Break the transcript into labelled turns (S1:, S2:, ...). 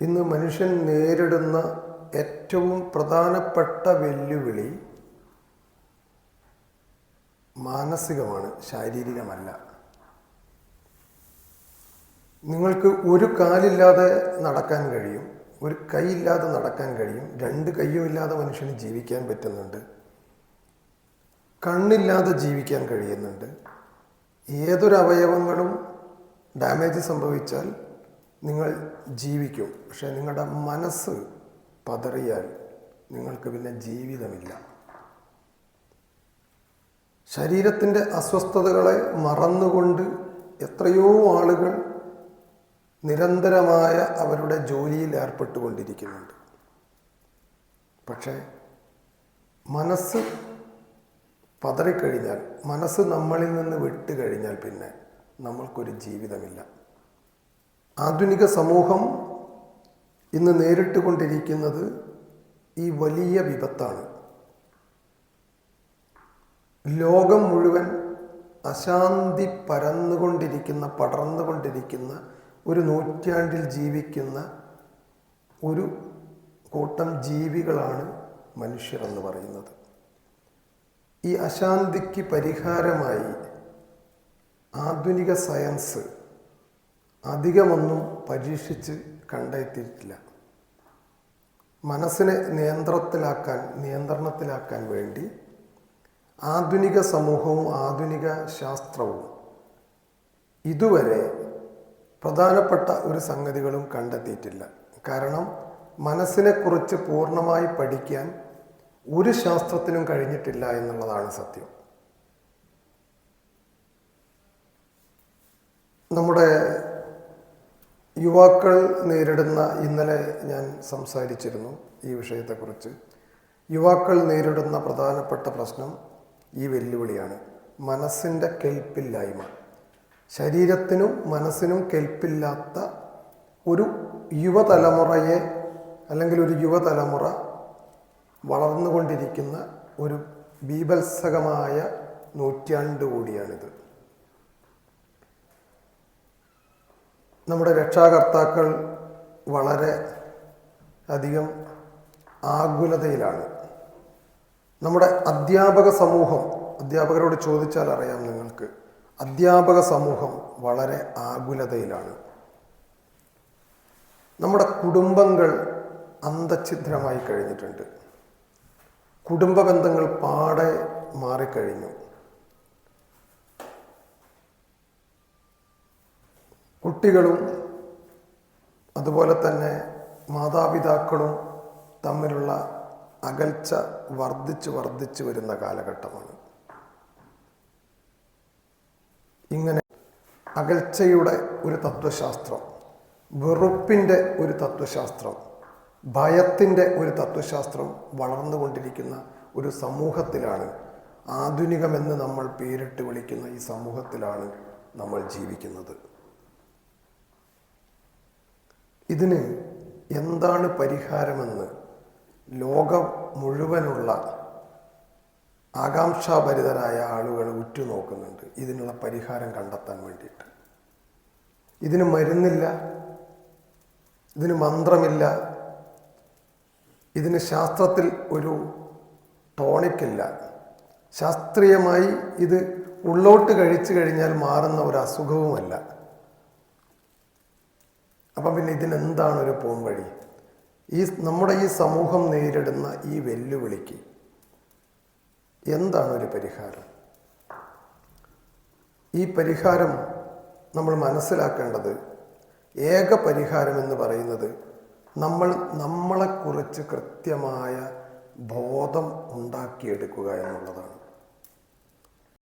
S1: ഇന്ന് മനുഷ്യൻ നേരിടുന്ന ഏറ്റവും പ്രധാനപ്പെട്ട വെല്ലുവിളി മാനസികമാണ്, ശാരീരികമല്ല. നിങ്ങൾക്ക് ഒരു കാലില്ലാതെ നടക്കാൻ കഴിയും, ഒരു കൈയില്ലാതെ നടക്കാൻ കഴിയും, രണ്ട് കൈയും ഇല്ലാതെ മനുഷ്യന് ജീവിക്കാൻ പറ്റുന്നുണ്ട്, കണ്ണില്ലാതെ ജീവിക്കാൻ കഴിയുന്നുണ്ട്. ഏതൊരു അവയവങ്ങളും ഡാമേജ് സംഭവിച്ചാൽ നിങ്ങൾ ജീവിക്കും. പക്ഷേ നിങ്ങളുടെ മനസ്സ് പതറിയാൽ നിങ്ങൾക്ക് പിന്നെ ജീവിതമില്ല. ശരീരത്തിൻ്റെ അസ്വസ്ഥതകളെ മറന്നുകൊണ്ട് എത്രയോ ആളുകൾ നിരന്തരമായ അവരുടെ ജോലിയിൽ ഏർപ്പെട്ടുകൊണ്ടിരിക്കുന്നുണ്ട്. പക്ഷേ മനസ്സ് പതറിക്കഴിഞ്ഞാൽ, മനസ്സ് നമ്മളിൽ നിന്ന് വിട്ടുകഴിഞ്ഞാൽ പിന്നെ നമ്മൾക്കൊരു ജീവിതമില്ല. ആധുനിക സമൂഹം ഇന്ന് നേരിട്ടുകൊണ്ടിരിക്കുന്നത് ഈ വലിയ വിപത്താണ്. ലോകം മുഴുവൻ അശാന്തി പടർന്നുകൊണ്ടിരിക്കുന്ന ഒരു നൂറ്റാണ്ടിൽ ജീവിക്കുന്ന ഒരു കൂട്ടം ജീവികളാണ് മനുഷ്യരെന്ന് പറയുന്നത്. ഈ അശാന്തിക്ക് പരിഹാരമായി ആധുനിക സയൻസ് അധികമൊന്നും പരീക്ഷിച്ച് കണ്ടെത്തിയിട്ടില്ല. മനസ്സിനെ നിയന്ത്രണത്തിലാക്കാൻ വേണ്ടി ആധുനിക സമൂഹവും ആധുനിക ശാസ്ത്രവും ഇതുവരെ പ്രധാനപ്പെട്ട ഒരു സംഗതികളും കണ്ടെത്തിയിട്ടില്ല. കാരണം മനസ്സിനെക്കുറിച്ച് പൂർണ്ണമായി പഠിക്കാൻ ഒരു ശാസ്ത്രത്തിനും കഴിഞ്ഞിട്ടില്ല എന്നുള്ളതാണ് സത്യം. നമ്മുടെ യുവാക്കൾ നേരിടുന്ന, ഇന്നലെ ഞാൻ സംസാരിച്ചിരുന്നു ഈ വിഷയത്തെക്കുറിച്ച്, യുവാക്കൾ നേരിടുന്ന പ്രധാനപ്പെട്ട പ്രശ്നം ഈ വെല്ലുവിളിയാണ്. മനസ്സിൻ്റെ കെൽപ്പില്ലായ്മ. ശരീരത്തിനും മനസ്സിനും കെൽപ്പില്ലാത്ത ഒരു യുവതലമുറയെ, അല്ലെങ്കിൽ ഒരു യുവതലമുറ വളർന്നുകൊണ്ടിരിക്കുന്ന ഒരു ബീഭത്സകമായ നൂറ്റാണ്ട് കൂടിയാണിത്. നമ്മുടെ രക്ഷാകർത്താക്കൾ വളരെ അധികം ആകുലതയിലാണ്. നമ്മുടെ അധ്യാപക സമൂഹം, അധ്യാപകരോട് ചോദിച്ചാൽ അറിയാം നിങ്ങൾക്ക്, അധ്യാപക സമൂഹം വളരെ ആകുലതയിലാണ്. നമ്മുടെ കുടുംബങ്ങൾ അന്തഛിദ്രമായി കഴിഞ്ഞിട്ടുണ്ട്. കുടുംബ ബന്ധങ്ങൾ പാടെ മാറിക്കഴിഞ്ഞു. കുട്ടികളും അതുപോലെ തന്നെ മാതാപിതാക്കളും തമ്മിലുള്ള അകൽച്ച വർദ്ധിച്ചു വരുന്ന കാലഘട്ടമാണ്. ഇങ്ങനെ അകൽച്ചയുടെ ഒരു തത്വശാസ്ത്രം, വെറുപ്പിൻ്റെ ഒരു തത്വശാസ്ത്രം, ഭയത്തിൻ്റെ ഒരു തത്വശാസ്ത്രം വളർന്നുകൊണ്ടിരിക്കുന്ന ഒരു സമൂഹത്തിലാണ്, ആധുനികമെന്ന് നമ്മൾ പേരിട്ട് വിളിക്കുന്ന ഈ സമൂഹത്തിലാണ് നമ്മൾ ജീവിക്കുന്നത്. ഇതിന് എന്താണ് പരിഹാരമെന്ന് ലോകം മുഴുവനുള്ള ആകാംക്ഷാഭരിതരായ ആളുകൾ ഉറ്റുനോക്കുന്നുണ്ട്, ഇതിനുള്ള പരിഹാരം കണ്ടെത്താൻ വേണ്ടിയിട്ട്. ഇതിന് മരുന്നില്ല, ഇതിന് മന്ത്രമില്ല, ഇതിന് ശാസ്ത്രത്തിൽ ഒരു ടോണിക്കില്ല. ശാസ്ത്രീയമായി ഇത് ഉള്ളോട്ട് കഴിച്ചു കഴിഞ്ഞാൽ മാറുന്ന ഒരു അസുഖവുമല്ല. അപ്പം പിന്നെ ഇതിനെന്താണ് ഒരു പോംവഴി? നമ്മുടെ ഈ സമൂഹം നേരിടുന്ന ഈ വെല്ലുവിളിക്ക് എന്താണ് ഒരു പരിഹാരം? ഈ പരിഹാരം നമ്മൾ മനസ്സിലാക്കേണ്ടത്, ഏക പരിഹാരം എന്ന് പറയുന്നത് നമ്മളെക്കുറിച്ച് കൃത്യമായ ബോധം ഉണ്ടാക്കിയെടുക്കുക എന്നുള്ളതാണ്.